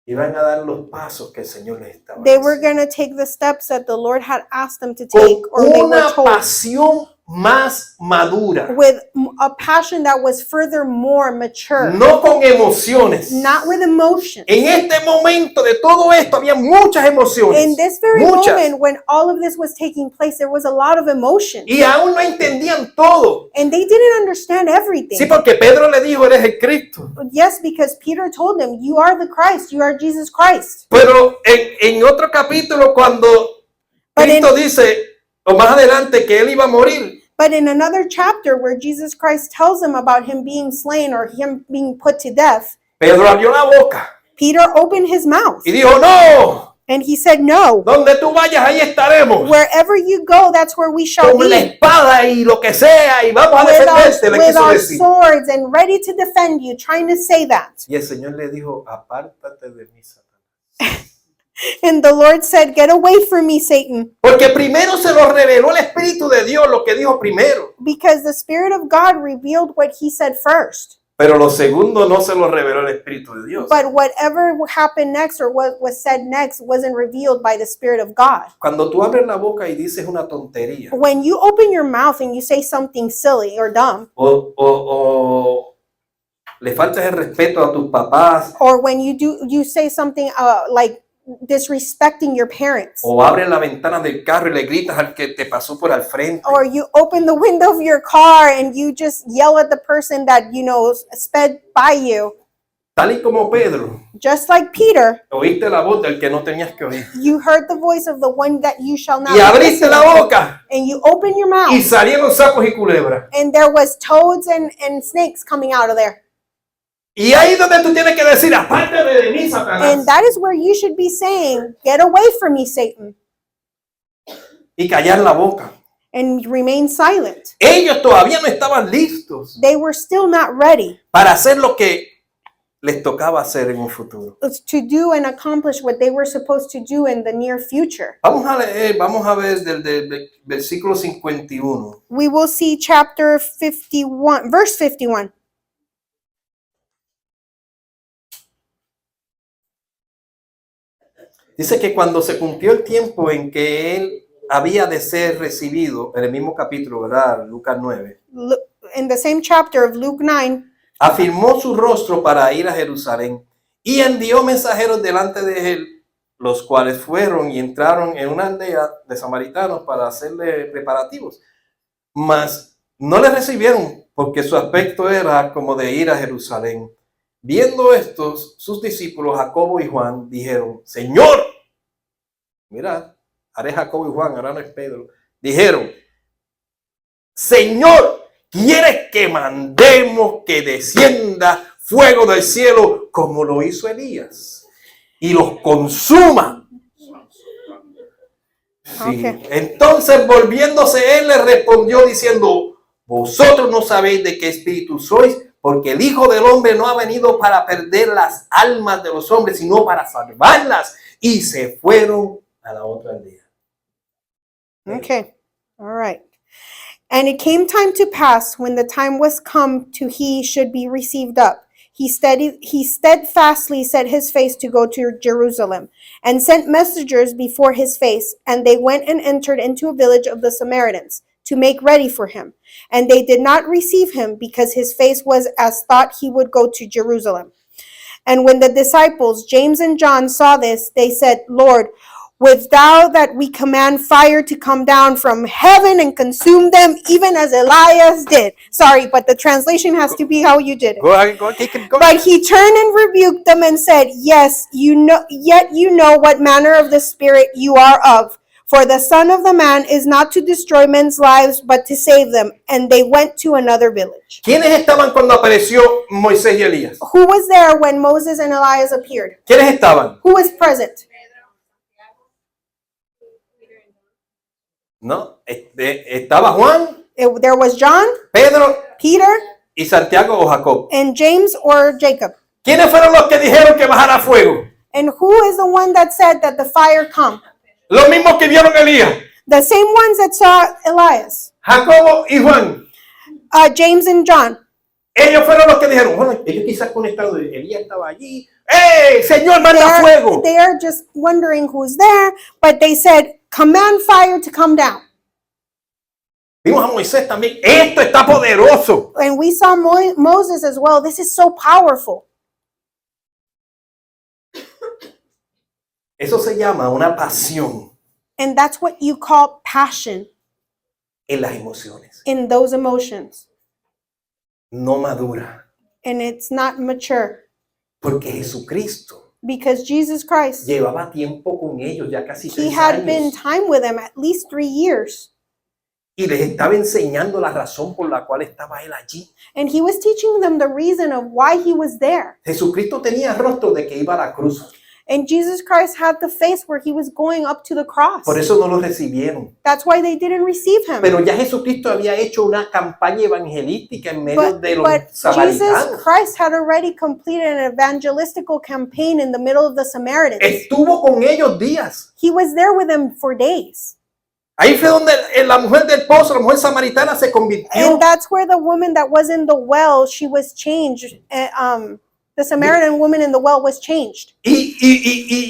Speaker 1: iban a dar los pasos que el Señor les estaba
Speaker 2: they were
Speaker 1: diciendo.
Speaker 2: going to take the steps that the Lord had asked them to
Speaker 1: Con
Speaker 2: take, or they were
Speaker 1: una
Speaker 2: told,
Speaker 1: pasión más madura,
Speaker 2: with a passion that was furthermore mature,
Speaker 1: no con emociones.
Speaker 2: not with emotion.
Speaker 1: En este momento de todo esto había muchas emociones.
Speaker 2: In this very
Speaker 1: Muchas.
Speaker 2: moment, when all of this was taking place, there was a lot of emotion.
Speaker 1: Y aún no entendían todo.
Speaker 2: And they didn't understand everything.
Speaker 1: Sí, porque Pedro le dijo, eres el Cristo.
Speaker 2: Yes, because Peter told them, you are the Christ, you are Jesus Christ.
Speaker 1: Pero en otro capítulo, cuando
Speaker 2: But
Speaker 1: Cristo dice, o más adelante, que él iba a morir,
Speaker 2: But in another chapter where Jesus Christ tells them about him being slain or him being put to death,
Speaker 1: Pedro abrió la boca
Speaker 2: Peter opened his mouth
Speaker 1: y dijo, no,
Speaker 2: and he said, no,
Speaker 1: donde tú vayas, ahí estaremos.
Speaker 2: wherever you go, that's where we shall
Speaker 1: Con la
Speaker 2: be.
Speaker 1: espada y lo que sea, y vamos a defenderte, le
Speaker 2: With
Speaker 1: quiso
Speaker 2: our
Speaker 1: decir.
Speaker 2: swords and ready to defend you, trying to say that.
Speaker 1: Y el Señor le dijo, apártate de mí, Satanás.
Speaker 2: And the Lord said, get away from me, Satan,
Speaker 1: Porque primero se lo reveló el Espíritu de Dios, lo que dijo primero.
Speaker 2: because the Spirit of God revealed what he said first.
Speaker 1: Pero lo segundo no se lo reveló el Espíritu de Dios.
Speaker 2: But whatever happened next or what was said next wasn't revealed by the Spirit of God.
Speaker 1: Cuando tú abres la boca y dices una tontería,
Speaker 2: When you open your mouth and you say something silly or dumb,
Speaker 1: o le faltas el respeto a tus papás,
Speaker 2: or when you say something like disrespecting your parents,
Speaker 1: o abres la ventana del carro y le gritas al que te pasó por al frente,
Speaker 2: or you open the window of your car and you just yell at the person that sped by you,
Speaker 1: tal y como Pedro,
Speaker 2: just like Peter,
Speaker 1: oíste la voz del que no tenías que oír.
Speaker 2: you heard the voice of the one that you shall not
Speaker 1: Y abriste
Speaker 2: listen
Speaker 1: la
Speaker 2: to,
Speaker 1: boca
Speaker 2: and you open your
Speaker 1: y
Speaker 2: mouth
Speaker 1: salieron sapos y culebras.
Speaker 2: and there was toads and snakes coming out of there.
Speaker 1: Y ahí donde tú tienes que decir, apártate de mí,
Speaker 2: And
Speaker 1: Satanás,
Speaker 2: that is where you should be saying, get away from me, Satan,
Speaker 1: y callar la boca.
Speaker 2: and remain silent.
Speaker 1: Ellos todavía no estaban listos
Speaker 2: They were still not ready
Speaker 1: para hacer lo que les tocaba hacer en un futuro.
Speaker 2: to do and accomplish what they were supposed to do in the near future.
Speaker 1: Vamos a leer, vamos a ver del versículo 51.
Speaker 2: We will see chapter 51, verse 51.
Speaker 1: Dice que cuando se cumplió el tiempo en que él había de ser recibido, en el mismo capítulo, ¿verdad? Lucas 9,
Speaker 2: In the same chapter of Luke 9,
Speaker 1: afirmó su rostro para ir a Jerusalén y envió mensajeros delante de él, los cuales fueron y entraron en una aldea de samaritanos para hacerle preparativos. Mas no le recibieron porque su aspecto era como de ir a Jerusalén. Viendo estos, sus discípulos Jacobo y Juan dijeron, Señor, mira, ahora es Jacobo y Juan, ahora no es Pedro, dijeron, Señor, ¿quieres que mandemos que descienda fuego del cielo como lo hizo Elías y los consuma? Sí.
Speaker 2: Okay.
Speaker 1: Entonces volviéndose él le respondió diciendo, vosotros no sabéis de qué espíritu sois, porque el Hijo del Hombre no ha venido para perder las almas de los hombres, sino para salvarlas. Y se fueron a la otra aldea.
Speaker 2: Okay. All right. And it came time to pass when the time was come to he should be received up. He steadfastly set his face to go to Jerusalem, and sent messengers before his face, and they went and entered into a village of the Samaritans to make ready for him. And they did not receive him, because his face was as thought he would go to Jerusalem. And when the disciples, James and John, saw this, they said, Lord, wilt thou that we command fire to come down from heaven and consume them, even as Elias did? Sorry, but the translation has to be how you did it.
Speaker 1: Go ahead, go ahead, go
Speaker 2: But
Speaker 1: ahead.
Speaker 2: he turned and rebuked them and said, Yes, yet you know what manner of the Spirit you are of. For the Son of the Man is not to destroy men's lives, but to save them. And they went to another village.
Speaker 1: ¿Quiénes estaban cuando apareció Moisés y Elías?
Speaker 2: Who was there when Moses and Elias appeared?
Speaker 1: ¿Quiénes estaban?
Speaker 2: Who was present?
Speaker 1: No, estaba Juan,
Speaker 2: There was John,
Speaker 1: Pedro
Speaker 2: Peter,
Speaker 1: y Santiago o Jacob.
Speaker 2: and James or Jacob.
Speaker 1: ¿Quiénes fueron los que dijeron que bajara fuego?
Speaker 2: And who is the one that said that the fire come?
Speaker 1: Los mismos que vieron a Elías,
Speaker 2: The same ones that saw Elias,
Speaker 1: Jacobo y Juan.
Speaker 2: James and John.
Speaker 1: Ellos fueron los que dijeron, bueno, ellos quizás conectados, Elías estaba allí. ¡Ey, Señor, manda fuego!
Speaker 2: They are just wondering who's there, but they said, command fire to come down.
Speaker 1: Vimos a Moisés también. Esto está poderoso.
Speaker 2: And we saw Moses as well. This is so powerful.
Speaker 1: Eso se llama una pasión
Speaker 2: And that's what you call passion
Speaker 1: en las emociones.
Speaker 2: in those emotions.
Speaker 1: No madura.
Speaker 2: And it's not mature
Speaker 1: Porque Jesucristo
Speaker 2: because Jesus Christ,
Speaker 1: llevaba tiempo con ellos, ya casi
Speaker 2: he
Speaker 1: 3
Speaker 2: had been
Speaker 1: años.
Speaker 2: time with them at least 3 years.
Speaker 1: Y les estaba enseñando la razón por la cual estaba él allí.
Speaker 2: And he was teaching them the reason of why he was there.
Speaker 1: Jesucristo tenía rostro de que iba a la cruz.
Speaker 2: And Jesus Christ had the face where he was going up to the cross.
Speaker 1: Por eso no lo recibieron.
Speaker 2: That's why they didn't receive him.
Speaker 1: Pero ya Jesucristo había hecho una campaña evangelística en medio de los
Speaker 2: But Jesus
Speaker 1: samaritanos.
Speaker 2: Christ had already completed an evangelistical campaign in the middle of the Samaritans.
Speaker 1: Estuvo con ellos días.
Speaker 2: He was there with them for days.
Speaker 1: Ahí fue donde la mujer del pozo, la mujer samaritana, se convirtió.
Speaker 2: And that's where the woman that was in the well, she was changed. The Samaritan woman in the well was changed.
Speaker 1: Y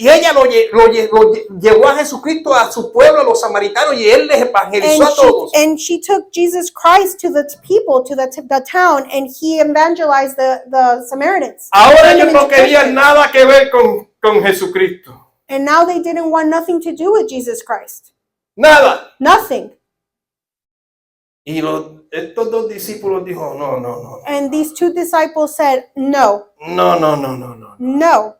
Speaker 1: ella lo llevó a Jesucristo a su pueblo, a los samaritanos, y él les evangelizó a todos.
Speaker 2: And she took Jesus Christ to the people, to the town, and he evangelized the Samaritans.
Speaker 1: Ahora ellos no
Speaker 2: Into
Speaker 1: querían
Speaker 2: Christians.
Speaker 1: nada que ver con Jesucristo.
Speaker 2: And now they didn't want nothing to do with Jesus Christ.
Speaker 1: Nada.
Speaker 2: Nothing.
Speaker 1: Y estos dos discípulos dijo, no.
Speaker 2: And these two disciples said, No.
Speaker 1: No.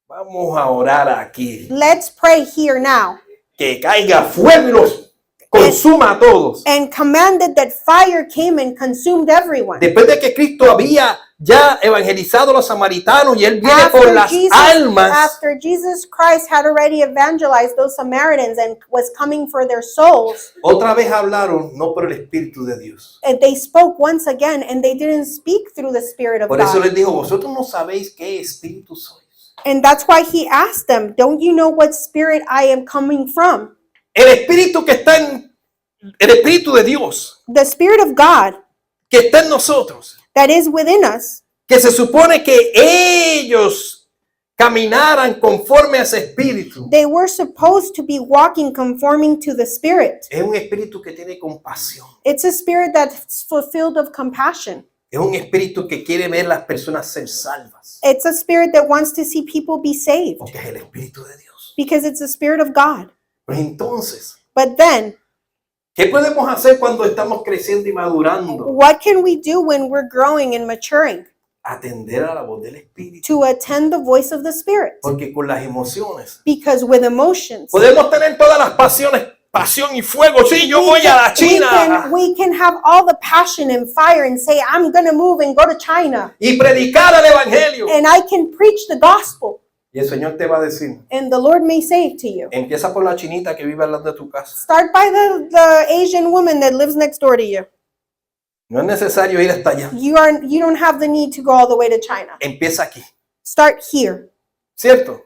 Speaker 1: Vamos a orar aquí.
Speaker 2: Let's pray here now.
Speaker 1: Que caiga fuego y los consuma a todos.
Speaker 2: And commanded that fire came and consumed everyone.
Speaker 1: Después de que Cristo había ya evangelizado a los samaritanos y él viene por las almas.
Speaker 2: After Jesus Christ had already evangelized those Samaritans and was coming for their souls,
Speaker 1: Otra vez hablaron no por el Espíritu de Dios.
Speaker 2: and they spoke once again, and they didn't speak through the Spirit of
Speaker 1: Por eso
Speaker 2: God.
Speaker 1: les dijo, vosotros no sabéis qué espíritu sois.
Speaker 2: And that's why he asked them, Don't you know what spirit I am coming from?
Speaker 1: El espíritu que está en el Espíritu de Dios,
Speaker 2: The Spirit of God
Speaker 1: que está en nosotros,
Speaker 2: that is within us,
Speaker 1: que se supone que ellos caminaran conforme a ese espíritu.
Speaker 2: they were supposed to be walking conforming to the Spirit.
Speaker 1: Es un espíritu que tiene compasión.
Speaker 2: It's a spirit that's fulfilled of compassion.
Speaker 1: Es un espíritu que quiere ver las personas ser salvas.
Speaker 2: It's a spirit that wants to see people be saved
Speaker 1: Porque es el Espíritu de Dios.
Speaker 2: because it's the Spirit of God.
Speaker 1: Pues entonces,
Speaker 2: But then,
Speaker 1: ¿qué podemos hacer cuando estamos creciendo y madurando?
Speaker 2: what can we do when we're growing and maturing?
Speaker 1: Atender a la voz del Espíritu.
Speaker 2: To attend the voice of the Spirit.
Speaker 1: Porque con las emociones
Speaker 2: Because with emotions,
Speaker 1: podemos tener todas las pasiones, pasión y fuego. Sí, yo voy a la China
Speaker 2: we can have all the passion and fire and say, I'm going to move and go to China.
Speaker 1: y predicar el Evangelio.
Speaker 2: And I can preach the gospel.
Speaker 1: Y el Señor te va a decir,
Speaker 2: And the Lord may say to you,
Speaker 1: empieza por la chinita que vive al lado de tu casa.
Speaker 2: start by the Asian woman that lives next door to you.
Speaker 1: No es necesario ir hasta allá.
Speaker 2: You don't have the need to go all the way to China.
Speaker 1: Empieza aquí,
Speaker 2: Start here.
Speaker 1: ¿cierto?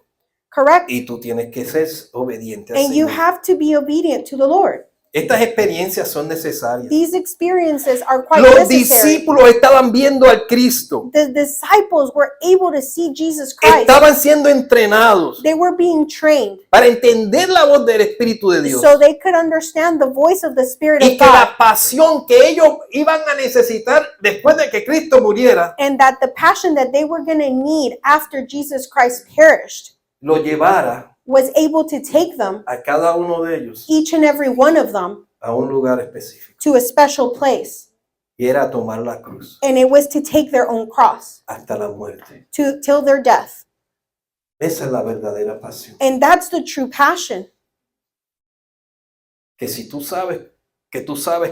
Speaker 2: Correct?
Speaker 1: Y tú tienes que ser obediente al
Speaker 2: And you
Speaker 1: Señor.
Speaker 2: have to be obedient to the Lord.
Speaker 1: Estas experiencias son necesarias.
Speaker 2: These experiences are quite
Speaker 1: Los
Speaker 2: necessary.
Speaker 1: discípulos estaban viendo al Cristo.
Speaker 2: The disciples were able to see Jesus Christ.
Speaker 1: Estaban siendo entrenados
Speaker 2: They were being trained
Speaker 1: para entender la voz del Espíritu de Dios.
Speaker 2: so they could understand the voice of the Spirit
Speaker 1: Y
Speaker 2: of
Speaker 1: que
Speaker 2: God,
Speaker 1: la pasión que ellos iban a necesitar después de que Cristo muriera,
Speaker 2: and that the passion that they were going to need after Jesus Christ perished
Speaker 1: lo llevara
Speaker 2: was able to take them,
Speaker 1: a cada uno de ellos
Speaker 2: each and every one of them,
Speaker 1: a un lugar específico.
Speaker 2: to a special place.
Speaker 1: Y era tomar la cruz
Speaker 2: And it was to take their own cross
Speaker 1: hasta la muerte.
Speaker 2: till their death.
Speaker 1: Esa es la verdadera pasión.
Speaker 2: And that's the true passion.
Speaker 1: Que si tú sabes que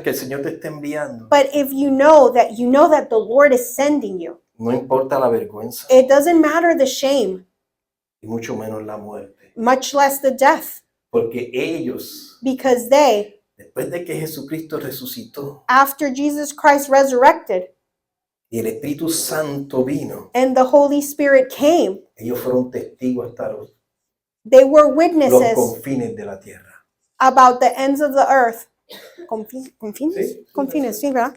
Speaker 1: el Señor te está enviando,
Speaker 2: But if you know that the Lord is sending you,
Speaker 1: no importa la vergüenza
Speaker 2: it doesn't matter the shame,
Speaker 1: y mucho menos la muerte.
Speaker 2: much less the death,
Speaker 1: Porque ellos,
Speaker 2: because they,
Speaker 1: después de que Jesucristo resucitó
Speaker 2: after Jesus Christ resurrected
Speaker 1: y el Espíritu Santo vino,
Speaker 2: and the Holy Spirit came,
Speaker 1: ellos fueron testigos hasta los
Speaker 2: they were witnesses
Speaker 1: confines de la tierra.
Speaker 2: about the ends of the earth. Confines?
Speaker 1: Sí.
Speaker 2: Confines, sí, ¿verdad?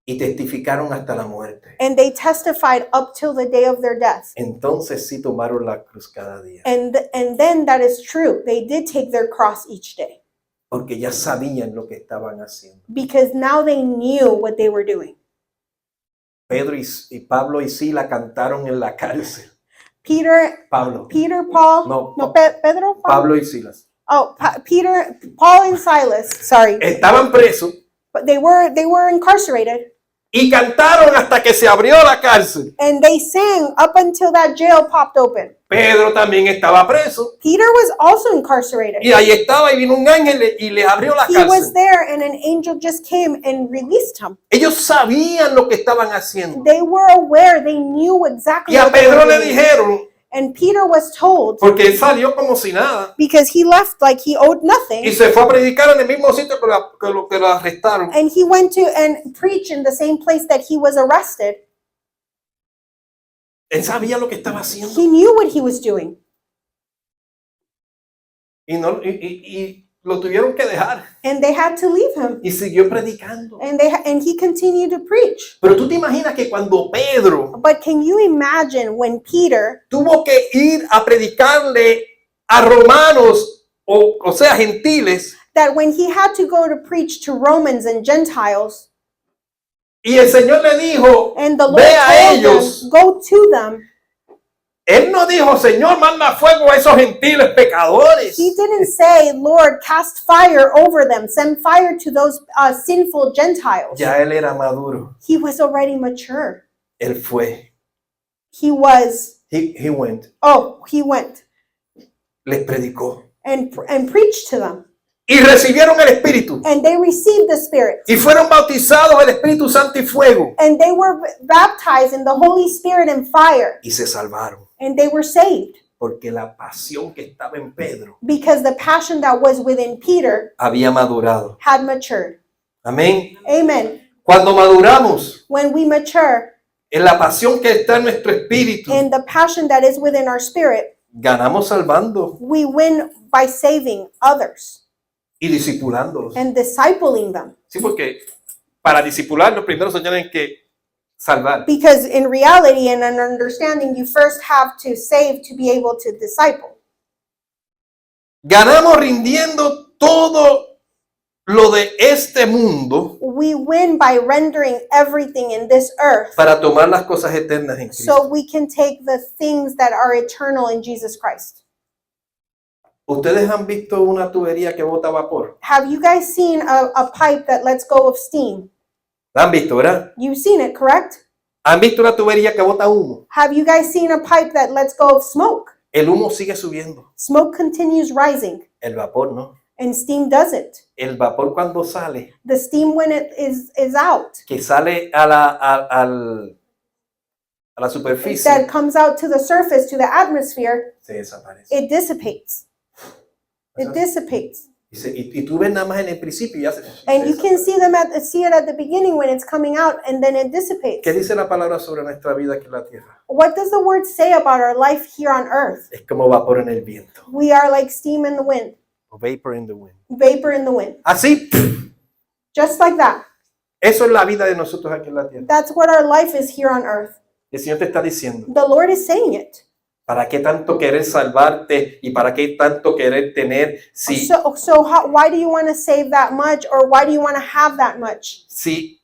Speaker 1: Y testificaron hasta la muerte.
Speaker 2: And they testified up till the day of their death.
Speaker 1: Entonces sí tomaron la cruz cada día.
Speaker 2: And then that is true. They did take their cross each day
Speaker 1: Porque ya sabían lo que estaban haciendo.
Speaker 2: because now they knew what they were doing.
Speaker 1: Pedro y Pablo y Sila cantaron en la cárcel.
Speaker 2: Peter, Paul,
Speaker 1: No,
Speaker 2: Pedro, Paul?
Speaker 1: Pablo y Silas.
Speaker 2: Oh, Peter, Paul and Silas, sorry.
Speaker 1: Estaban presos
Speaker 2: But they were incarcerated,
Speaker 1: y cantaron hasta que se abrió la cárcel.
Speaker 2: and they sang up until that jail popped open.
Speaker 1: Pedro también estaba preso
Speaker 2: Peter was also incarcerated.
Speaker 1: y ahí estaba y vino un ángel y le abrió la
Speaker 2: He was
Speaker 1: cárcel.
Speaker 2: there, and an angel just came and released him.
Speaker 1: Ellos sabían lo que estaban haciendo.
Speaker 2: They were aware, they knew exactly
Speaker 1: Y a
Speaker 2: what they were
Speaker 1: Pedro le
Speaker 2: doing.
Speaker 1: dijeron,
Speaker 2: And Peter was told,
Speaker 1: porque él salió como si nada
Speaker 2: because he left like he owed
Speaker 1: y
Speaker 2: nothing,
Speaker 1: se fue a predicar en el mismo sitio que lo arrestaron.
Speaker 2: and he went to and preach in the same place that he was arrested.
Speaker 1: Él sabía lo que estaba haciendo
Speaker 2: He knew what he was doing,
Speaker 1: y lo tuvieron que dejar
Speaker 2: and they had to leave him.
Speaker 1: y siguió predicando.
Speaker 2: And he continued to preach.
Speaker 1: Pero tú te imaginas que cuando Pedro
Speaker 2: But can you imagine when Peter
Speaker 1: tuvo que ir a predicarle a romanos, o sea, gentiles,
Speaker 2: that when he had to go to preach to Romans and Gentiles,
Speaker 1: y el Señor le dijo,
Speaker 2: and the Lord
Speaker 1: ve a
Speaker 2: told
Speaker 1: ellos.
Speaker 2: them, go to them.
Speaker 1: Él no dijo, Señor, manda fuego a esos gentiles pecadores.
Speaker 2: He didn't say, Lord, cast fire over them, send fire to those sinful Gentiles.
Speaker 1: Ya él era maduro.
Speaker 2: He was already mature.
Speaker 1: Él fue.
Speaker 2: He was,
Speaker 1: He went.
Speaker 2: he went
Speaker 1: Les predicó.
Speaker 2: and preached to them.
Speaker 1: Y recibieron el Espíritu.
Speaker 2: And they received the Spirit.
Speaker 1: Y fueron bautizados el Espíritu Santo y fuego.
Speaker 2: And they were baptized in the Holy Spirit and fire.
Speaker 1: Y se salvaron.
Speaker 2: And they were saved.
Speaker 1: Porque la pasión que estaba en Pedro
Speaker 2: Because the passion that was within Peter
Speaker 1: había madurado.
Speaker 2: had matured.
Speaker 1: Amén.
Speaker 2: Amen.
Speaker 1: Cuando maduramos
Speaker 2: When we mature
Speaker 1: en la pasión que está en nuestro espíritu,
Speaker 2: in the passion that is within our spirit,
Speaker 1: ganamos salvando
Speaker 2: we win by saving others
Speaker 1: y discipulándolos.
Speaker 2: and discipling them.
Speaker 1: Sí, porque para discipularlos primero se tienen que salvar.
Speaker 2: Because in reality and in understanding, you first have to save to be able to disciple.
Speaker 1: Ganamos rindiendo todo lo de este mundo
Speaker 2: We win by rendering everything in this earth
Speaker 1: para tomar las cosas eternas en Cristo.
Speaker 2: so we can take the things that are eternal in Jesus Christ.
Speaker 1: ¿Ustedes han visto una tubería que bota vapor?
Speaker 2: Have you guys seen a pipe that lets go of steam?
Speaker 1: ¿La han visto, verdad?
Speaker 2: You've seen it, correct?
Speaker 1: ¿Han visto una tubería que bota humo?
Speaker 2: Have you guys seen a pipe that lets go of smoke?
Speaker 1: El humo sigue subiendo.
Speaker 2: Smoke continues rising
Speaker 1: El vapor no.
Speaker 2: and steam doesn't.
Speaker 1: El vapor cuando sale,
Speaker 2: The steam when it is out,
Speaker 1: que sale a la superficie,
Speaker 2: that comes out to the surface, to the atmosphere,
Speaker 1: se desaparece.
Speaker 2: it dissipates. It dissipates.
Speaker 1: Y tú ves nada más en el principio y ya se
Speaker 2: And you can
Speaker 1: desaparece.
Speaker 2: see it at the beginning when it's coming out, and then it dissipates.
Speaker 1: ¿Qué dice la palabra sobre nuestra vida aquí en la tierra?
Speaker 2: What does the word say about our life here on earth?
Speaker 1: Es como vapor en el viento.
Speaker 2: We are like steam in the wind.
Speaker 1: O vapor in the wind.
Speaker 2: vapor in the wind.
Speaker 1: Así,
Speaker 2: Just like that.
Speaker 1: eso es la vida de nosotros aquí en la tierra.
Speaker 2: That's what our life is here on earth.
Speaker 1: El Señor te está diciendo,
Speaker 2: The Lord is saying it.
Speaker 1: ¿para qué tanto querer salvarte y para qué tanto querer tener si
Speaker 2: Why do you want to save that much, or why do you want to have that much?
Speaker 1: si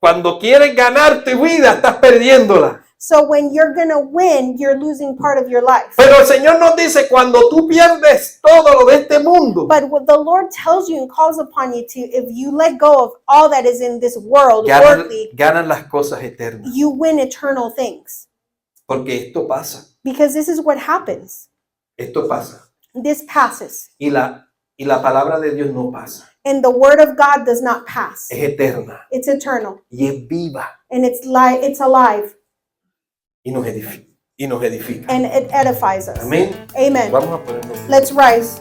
Speaker 1: cuando quieres ganar tu vida estás perdiéndola?
Speaker 2: So when you're going to win, you're losing part of your life.
Speaker 1: Pero el Señor nos dice, cuando tú pierdes todo lo de este mundo,
Speaker 2: But what the Lord tells you and calls upon you to, if you let go of all that is in this world, worldly,
Speaker 1: ganan las cosas eternas.
Speaker 2: you win eternal things.
Speaker 1: Porque esto pasa,
Speaker 2: Because this is what happens.
Speaker 1: esto pasa.
Speaker 2: This passes.
Speaker 1: Y la palabra de Dios no pasa.
Speaker 2: And the word of God does not pass.
Speaker 1: Es eterna
Speaker 2: It's eternal.
Speaker 1: y es viva
Speaker 2: And it's alive.
Speaker 1: y nos edifica.
Speaker 2: And it edifies us.
Speaker 1: Amén.
Speaker 2: Amen.
Speaker 1: Vamos a ponernos.
Speaker 2: Let's rise.